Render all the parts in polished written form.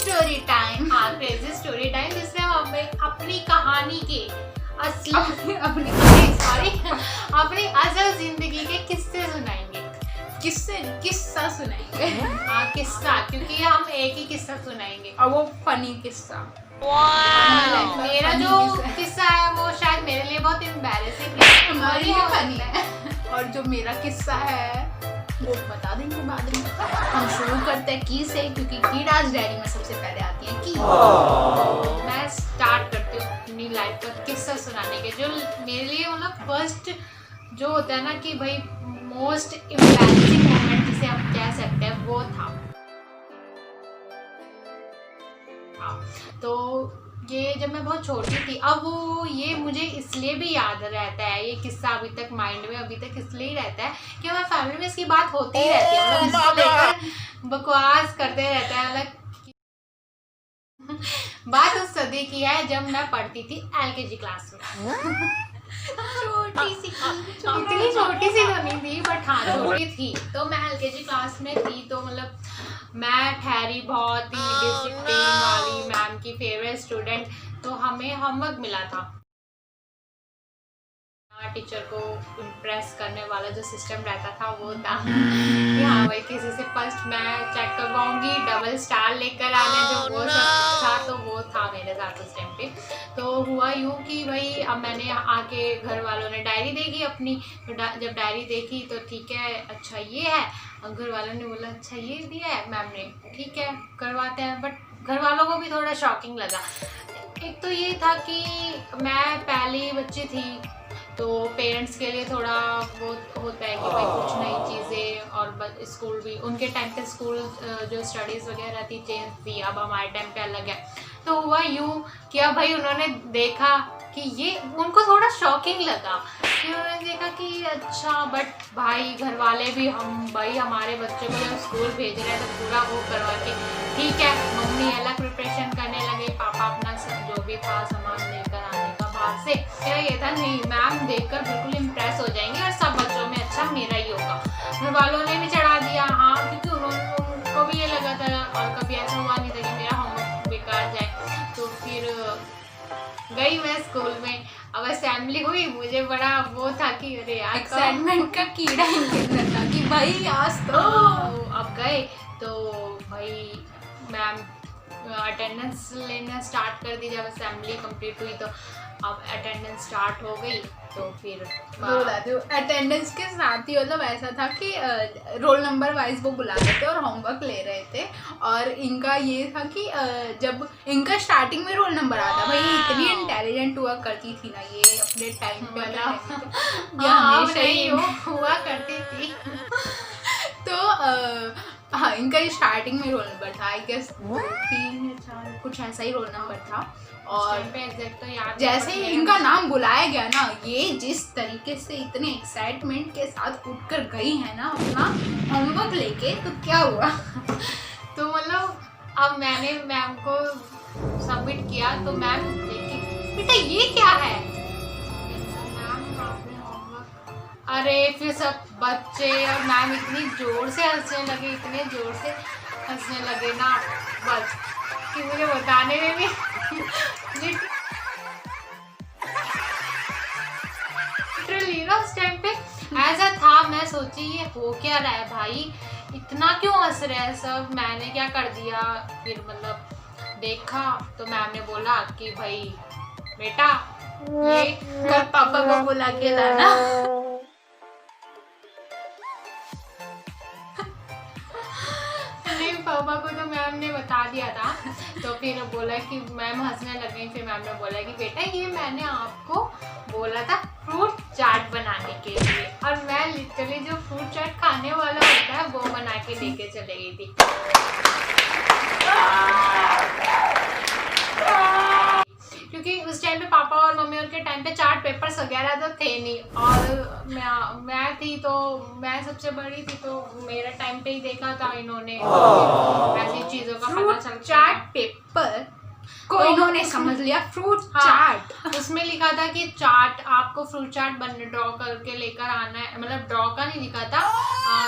Story time. हाँ, crazy story time, जिसमें हम अपनी कहानी के अपनी असल जिंदगी के किस्से सुनाएंगे। किस्सा सुनाएंगे। हाँ, किस्सा, क्योंकि हम एक ही किस्सा सुनाएंगे और वो फनी किस्सा। मेरा जो किस्सा है वो शायद मेरे लिए बहुत एम्बैरेसिंग है, हमारे लिए फनी है। और जो मेरा किस्सा है वो बता देंगे बाद में। हम शुरू करते हैं की से, क्योंकि की डांस डायरी में सबसे पहले आती है की। तो मैं स्टार्ट करती हूँ अपनी लाइफ का किस्सा सुनाने के, जो मेरे लिए मतलब फर्स्ट जो होता है ना कि भाई मोस्ट एम्बैरेसिंग मोमेंट जिसे हम कह सकते हैं, वो था। तो ये जब मैं बहुत छोटी थी, अब वो ये मुझे इसलिए भी याद रहता है, ये किस्सा अभी तक माइंड में अभी तक इसलिए ही रहता है कि हमारी फैमिली में इसकी बात होती ही रहती है, मतलब इसको लेकर बकवास करते रहते हैं। अलग बात उस सदी की है जब मैं पढ़ती थी LKG क्लास में। छोटी सी इतनी छोटी सी तो नहीं थी, बट हाँ छोटी थी। तो मैं LKG क्लास में थी, तो मतलब मैं ठहरी बहुत ही डिसिप्लिन वाली मैम की फेवरेट स्टूडेंट। तो हमें होमवर्क मिला था, टीचर को इम्प्रेस करने वाला जो सिस्टम रहता था वो था कि हाँ भाई किसी से फर्स्ट मैं चेक करवाऊंगी, डबल स्टार लेकर आने, जो वो सब था। तो वो था मेरे साथ उस टाइम पे। तो हुआ यूँ कि भाई अब मैंने आके घर वालों ने डायरी देखी अपनी, तो जब डायरी देखी तो ठीक है, अच्छा ये है। घर वालों ने बोला अच्छा ये दिया है मैम ने, ठीक है करवाते हैं। बट घर वालों को भी थोड़ा शॉकिंग लगा। एक तो ये था कि मैं पहली बच्ची थी, तो पेरेंट्स के लिए थोड़ा वो होता है कि भाई कुछ नई चीज़ें, और स्कूल भी उनके टाइम पे स्कूल जो स्टडीज़ वगैरह थी चेंज थी, अब हमारे टाइम पे अलग है। तो हुआ यूँ कि अब भाई उन्होंने देखा कि ये, उनको थोड़ा शॉकिंग लगा कि उन्होंने देखा कि अच्छा, बट भाई घर वाले भी हम भाई हमारे बच्चे को जब स्कूल भेज रहे हैं तो पूरा वो करवा के ठीक है। मम्मी अलग प्रिपरेशन करने लगे, पापा अपना सब जो भी था सामान लेकर आने का बाहर से। मेरा ये था नहीं, मैम देखकर बिल्कुल इम्प्रेस हो जाएंगे और सब बच्चों में अच्छा मेरा ही होगा। घर वालों ने भी चढ़ा दिया, हाँ, क्योंकि उनको भी ये लगा था और कभी ऐसा हुआ नहीं था कि मेरा होमवर्क बेकार जाए। तो फिर गई मैं स्कूल में, अब असेंबली हुई, मुझे बड़ा वो था कि अरे यार एक्साइटमेंट का कीड़ा इनके था कि भाई आज तो अब गए। तो भाई मैम अटेंडेंस लेना स्टार्ट कर दी। जब असेंबली कंप्लीट हुई तो अब अटेंडेंस स्टार्ट हो गई। तो फिर बताती हूँ, अटेंडेंस के साथ ही मतलब ऐसा था कि रोल नंबर वाइज वो बुला रहे थे और होमवर्क ले रहे थे। और इनका ये था कि जब इनका स्टार्टिंग में रोल नंबर आता, भाई इतनी इंटेलिजेंट हुआ करती थी ना ये अपने टाइम पे, ये हमेशा ही हुआ करती थी। तो हाँ, इनका स्टार्टिंग में रोल नंबर था, आई गेस 3 या 4 कुछ ऐसा ही रोल नंबर था। और पे एग्जैक्ट तो याद जैसे ही इनका नाम बुलाया गया ना, ये जिस तरीके से इतने एक्साइटमेंट के साथ उठकर गई है ना अपना होमवर्क लेके, तो क्या हुआ तो मतलब अब मैंने मैम को सबमिट किया, तो मैम देखी, बेटा ये क्या है? मैम आपने होमवर्क। अरे फिर सब बच्चे और मैम इतनी जोर से हंसने लगे, इतने जोर से हंसने लगे ना, बस कि मुझे बताने में भी लिटरली ना उस टाइम पे ऐसा था। मैं सोची ये हो क्या रहा है भाई, इतना क्यों हंस रहे हैं सब, मैंने क्या कर दिया? फिर मतलब देखा तो मैम ने बोला कि भाई बेटा ये कल पापा को बुला के लाना। पापा को तो मैम ने बता दिया था। तो फिर बोला कि मैम हंसने लगे। फिर मैम ने बोला कि बेटा ये मैंने आपको बोला था फ्रूट चाट बनाने के लिए, और मैं लिटरली जो फ्रूट चाट खाने वाला होता है वो बना के लेके चले गई थी। क्योंकि उस टाइम पे पापा और मम्मी के टाइम पे चार्ट पेपर्स वगैरह तो थे नहीं, और मैं थी तो मैं सबसे बड़ी थी, तो मेरा टाइम पे ही देखा था इन्होंने, ऐसी चीज़ों का पता चल। चार्ट पेपर को इन्होंने समझ लिया फ्रूट चाट। उसमें लिखा था कि चाट, आपको फ्रूट चाट ड्रॉ करके लेकर आना है, मतलब ड्रॉ का नहीं लिखा था,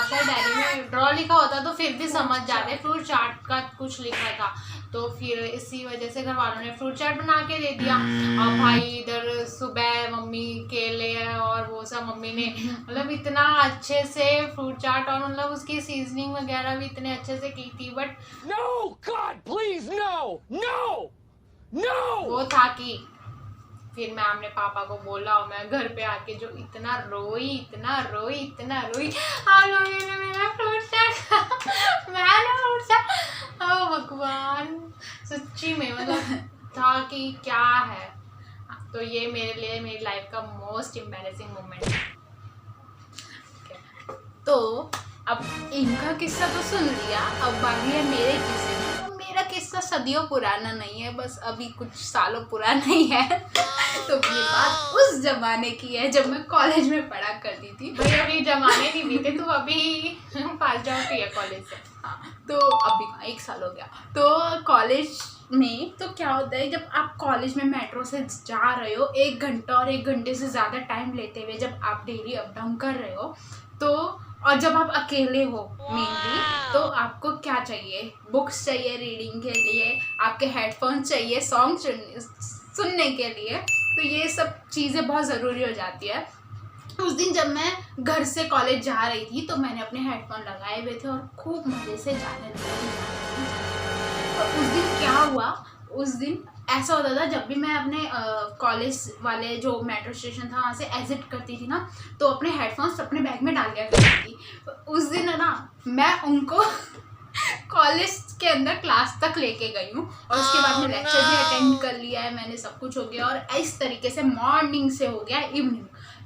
शायद डायरी में ड्रॉ लिखा होता तो फिर भी समझ जाते, फ्रूट चाट का कुछ लिखा था। तो फिर इसी वजह से घर वालों ने फ्रूट चाट बना के दे दिया। और भाई इधर सुबह मम्मी केले और वो सब मम्मी ने मतलब इतना अच्छे से फ्रूट चाट, और मतलब उसकी सीजनिंग वगैरह भी इतने अच्छे से की थी, but No, God, please, no, no, no. वो था कि फिर मैं अपने पापा को बोला और मैं घर पे आके जो इतना रोई आप लोगों ने मेरा फ्रूट चाट मैंने फ्रूट चाट, ओ भगवान सच्ची में मतलब था कि क्या है। तो ये मेरे लिए मेरी लाइफ का मोस्ट एम्बैरेसिंग मोमेंट है। तो अब इनका किस्सा तो सुन लिया, अब बाकी है मेरे किस्से की। तो मेरा किस्सा सदियों पुराना नहीं है, बस अभी कुछ सालों पुराना ही है। तो ये बात उस जमाने की है जब मैं कॉलेज में पढ़ा करती थी। भाई अभी जमाने नहीं बीते, तू अभी पास आउट हुई है कॉलेज से। हाँ, तो अभी 1 साल हो गया। तो कॉलेज में तो क्या होता है, जब आप कॉलेज में मेट्रो से जा रहे हो 1 घंटा और 1 घंटे से ज़्यादा टाइम लेते हुए जब आप डेली अप डाउन कर रहे हो, तो और जब आप अकेले हो मेनली, तो आपको क्या चाहिए, बुक्स चाहिए रीडिंग के लिए, आपके हेडफोन चाहिए सॉन्ग सुनने के लिए। तो ये सब चीज़ें बहुत ज़रूरी हो जाती है। उस दिन जब मैं घर से कॉलेज जा रही थी तो मैंने अपने हेडफोन लगाए हुए थे और खूब मज़े से जाने लगी। और उस दिन क्या हुआ, उस दिन ऐसा होता था जब भी मैं अपने कॉलेज वाले जो मेट्रो स्टेशन था वहाँ से एग्जिट करती थी ना, तो अपने हेडफोन्स अपने बैग में डाल दिया करती थी। उस दिन है ना, मैं उनको कॉलेज के अंदर क्लास तक लेके गई हूँ और उसके बाद में लेक्चर भी अटेंड कर लिया है मैंने, सब कुछ हो गया। और इस तरीके से मॉर्निंग से हो गया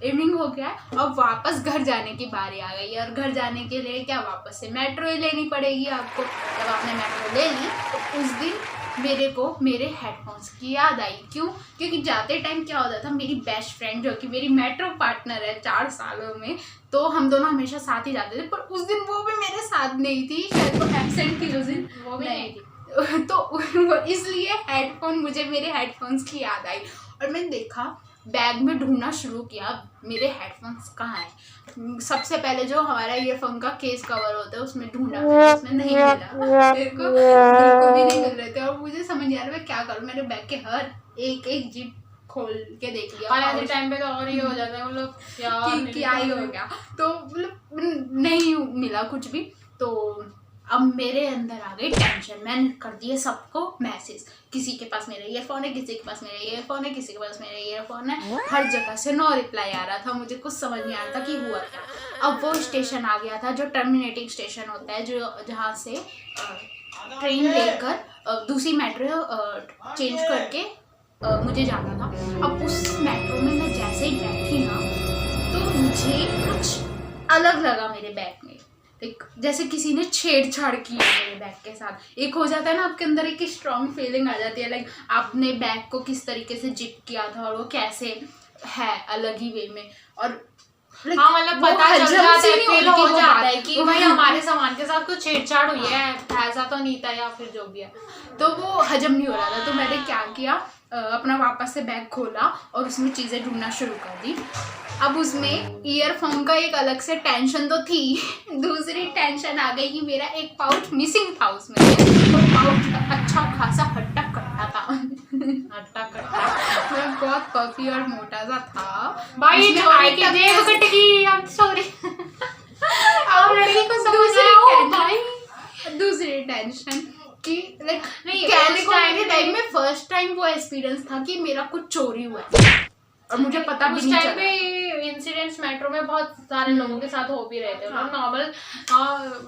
इवनिंग हो गया है और वापस घर जाने की बारी आ गई है। और घर जाने के लिए क्या, वापस से मेट्रो ही लेनी पड़ेगी आपको। जब आपने मेट्रो ले ली तो उस दिन मेरे को मेरे हेडफोन्स की याद आई। क्यों? क्योंकि जाते टाइम क्या होता था, मेरी बेस्ट फ्रेंड जो कि मेरी मेट्रो पार्टनर है 4 सालों में, तो हम दोनों हमेशा साथ ही जाते थे। पर उस दिन वो भी मेरे साथ नहीं थी, शायद वो एब्सेंट थी उस दिन, वो भी नहीं थी। तो इसलिए हेडफोन, मुझे मेरे हेडफोन्स की याद आई और मैंने देखा, बैग में ढूंढना शुरू किया मेरे हेडफोन्स कहाँ हैं। सबसे पहले जो हमारा ईयरफोन का केस कवर होता है उसमें ढूंढा, उसमें नहीं मिला, मेरे को बिल्कुल भी नहीं मिल रहे थे। और मुझे समझ नहीं आ रहा मैं क्या करूँ। मैंने बैग के हर एक जिप खोल के देख लिया और ऐसे टाइम पे तो और ये हो जाता है मतलब यार क्या ही हो गया। तो मतलब नहीं मिला कुछ भी। तो अब मेरे अंदर आ गई टेंशन। मैंने कर दिए सबको मैसेज, किसी के पास मेरा ईयरफोन है, किसी के पास मेरा ईयरफोन है, किसी के पास मेरा ईयरफोन है। हर जगह से नो रिप्लाई आ रहा था। मुझे कुछ समझ नहीं आ रहा था कि हुआ क्या। अब वो स्टेशन आ गया था जो टर्मिनेटिंग स्टेशन होता है, जो जहाँ से ट्रेन लेकर दूसरी मेट्रो चेंज करके मुझे जाना था। अब उस मेट्रो में मैं जैसे ही बैठी ना, तो मुझे कुछ अलग लगा मेरे बैग में। जैसे किसी ने छेड़छाड़ की है मेरे बैग के साथ। एक हो जाता है ना आपके अंदर, एक स्ट्रॉन्ग फीलिंग आ जाती है, लाइक आपने बैग को किस तरीके से जिप किया था और वो कैसे है अलग ही वे में। और हाँ मतलब पता चल जाता है, फील हो जाता है कि भाई हमारे सामान के साथ कुछ छेड़छाड़ हुई है, ऐसा तो नहीं था या फिर जो भी है। तो वो हजम नहीं हो रहा था। तो मैंने क्या किया, अपना वापस से बैग खोला और उसमें चीज़ें ढूंढना शुरू कर दी। अब उसमें ईयरफोन का एक अलग से टेंशन तो थी, दूसरी टेंशन आ गई कि मेरा एक पाउच मिसिंग था उसमें। वो पाउच अच्छा खासा हट्टा कट्टा था, हट्टा कट्टा बहुत पफी और मोटा सा था भाई। भाई की जेब कट गई, आई एम सॉरी। अब लड़की को समझ भाई। दूसरी टेंशन कि लाइक नहीं, कहने उस को टाइम मेरे टाइम में फर्स्ट टाइम वो एक्सपीरियंस था कि मेरा कुछ चोरी हुआ है और मुझे पता भी उस नहीं टाइम चला। पे इंसिडेंट्स मेट्रो में बहुत सारे लोगों के साथ हो भी रहे थे। हाँ। नॉर्मल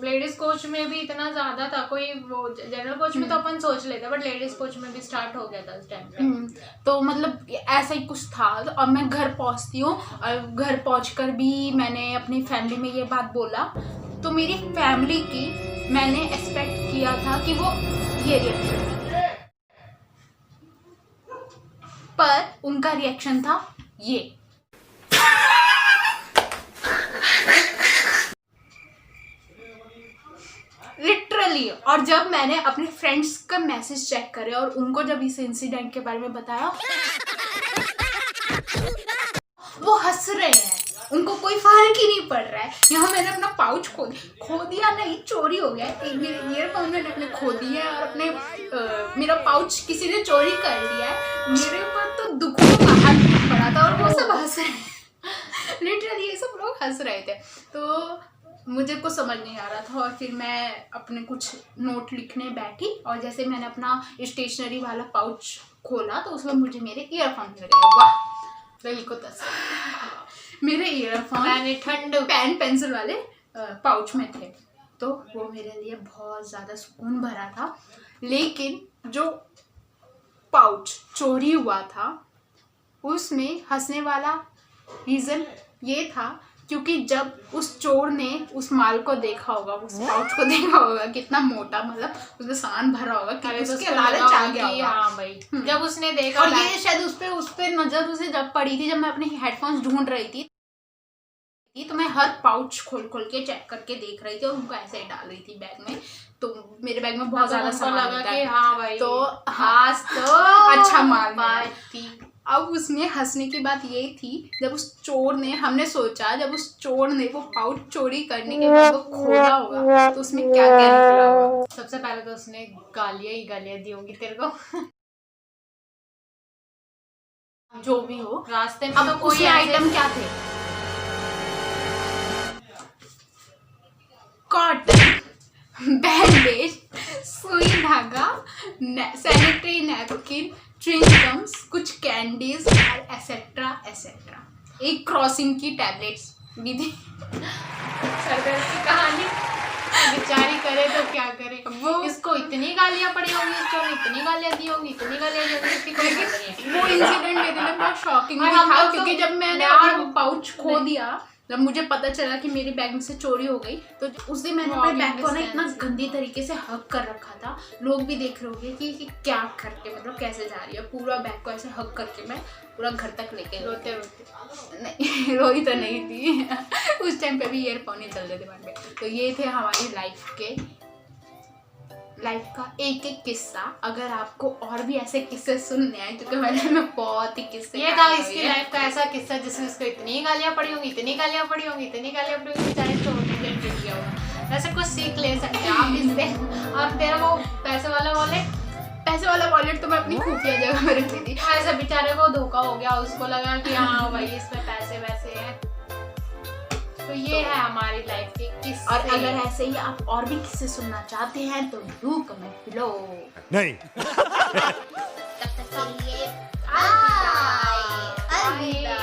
लेडीज कोच में भी इतना ज्यादा था, कोई वो जनरल कोच में तो अपन सोच लेते, बट लेडीज कोच में भी स्टार्ट हो गया था उस टाइम पे। तो मतलब ऐसा ही कुछ था। तो अब मैं घर पहुंचती हूँ और घर पहुंचकर भी मैंने अपनी फैमिली में ये बात बोला, तो मेरी फैमिली की मैंने एक्सपेक्ट किया था कि वो ये रिएक्शन, पर उनका रिएक्शन था ये। Literally literally. और जब मैंने अपने फ्रेंड्स का मैसेज चेक करे और उनको जब इस इंसिडेंट के बारे में बताया, वो हंस रहे हैं, उनको कोई फर्क ही नहीं पड़ रहा है। यहाँ मैंने अपना पाउच खो दिया नहीं, चोरी हो गया है। मेरे ईयरफोन मैंने अपने खो दिए हैं और अपने मेरा पाउच किसी ने चोरी कर लिया है। मेरे ऊपर तो दुखों का हाथ पड़ा था और वो सब हंस रहे हैं। लिटरली ये सब लोग हंस रहे थे। तो मुझे कुछ समझ नहीं आ रहा था और फिर मैं अपने कुछ नोट लिखने बैठी और जैसे मैंने अपना स्टेशनरी वाला पाउच खोला तो उसमें मुझे मेरे ईयरफोन मिल गए। वाह, दिल को तसल्ली। मेरे ईयरफोन मैंने ठंड पेन पेंसिल वाले पाउच में थे, तो वो मेरे लिए बहुत ज़्यादा सुकून भरा था। लेकिन जो पाउच चोरी हुआ था उसमें हंसने वाला रीज़न ये था क्योंकि जब उस चोर ने उस माल को देखा होगा, उस पाउच को देखा होगा कितना मोटा, मतलब उसमें सामान भरा होगा कि उसके लालच आ गया होगा। हाँ भाई, जब उसने देखा और ये शायद उस पे नजर उसे जब पड़ी थी, जब मैं अपने हेडफोन्स ढूंढ रही थी तो मैं हर पाउच खोल के चेक करके देख रही थी और उनको ऐसे ही डाल रही थी बैग में। तो मेरे बैग में बहुत ज्यादा सामान लगा होता कि है। हाँ भाई तो आज तो अच्छा माल बात थी। अब उसमें हंसने की बात ये थी जब उस चोर ने, हमने सोचा जब उस चोर ने वो पाउच चोरी करने के बाद वो खोला होगा तो उसमें क्या क्या निकला होगा। सबसे पहले तो उसने गालियां ही गालियां दी होंगी तेरे को। जो भी हो, रास्ते में अब तो कोई कोई आइटम क्या थे? कॉटन, बैंडेज, सुई धागा, सैनिटरी नैपकिन, च्युइंगम्स, कुछ कैंडीज और एसेट्रा एसेट्रा। एक क्रॉसिंग की टैबलेट्स भी थी। सरदर्द की कहानी बेचारी करे तो क्या करे। वो इसको इतनी गालियां पड़ी होंगी, इसको इतनी गालियां दी होंगी, इतनी गालियां दी होंगी, इसकी कोई खबर नहीं है। वो इंसिडेंट मेरे लिए बहुत शॉकिंग और भी हम था लोग क्योंकि तो जब मैंने यार अपना पाउच खो दिया, जब मुझे पता चला कि मेरी बैग में से चोरी हो गई, तो उस दिन मैंने अपने बैग को ना इतना गंदी तरीके से हक कर रखा था। लोग भी देख रहे होंगे कि क्या करके, मतलब कैसे जा रही है। पूरा बैग को ऐसे हक करके मैं पूरा घर तक लेके रोते रोते नहीं, रोई तो नहीं थी। उस टाइम पे भी ईयरफोन ही चल रहे थे बैग में। तो ये थे हमारी लाइफ का एक एक किस्सा। अगर आपको और भी ऐसे किस्से सुनने हैं, क्योंकि मैंने में बहुत ही किस्से, ये था इसकी लाइफ का ऐसा किस्सा जिसमें इसको इतनी गालियां पड़ी होंगी, इतनी गालियां पड़ी होंगी, इतनी गालियां पड़ी होंगी, बेचारे छोड़ने के लिए गया होगा। वैसे कुछ सीख ले सकते हैं आप इससे। और तेरा वो पैसे वाला वॉलेट तो मैं अपनी खुफिया जगह में रखती थी। ऐसा बेचारे को धोखा हो गया, उसको लगा कि हाँ भाई इसमें पैसे वैसे हैं। तो ये है हमारी लाइफ के किस्से। और अगर ऐसे ही आप और भी किस्से सुनना चाहते हैं तो डू कमेंट बिलो। नहीं। तब तक के लिए अलविदा।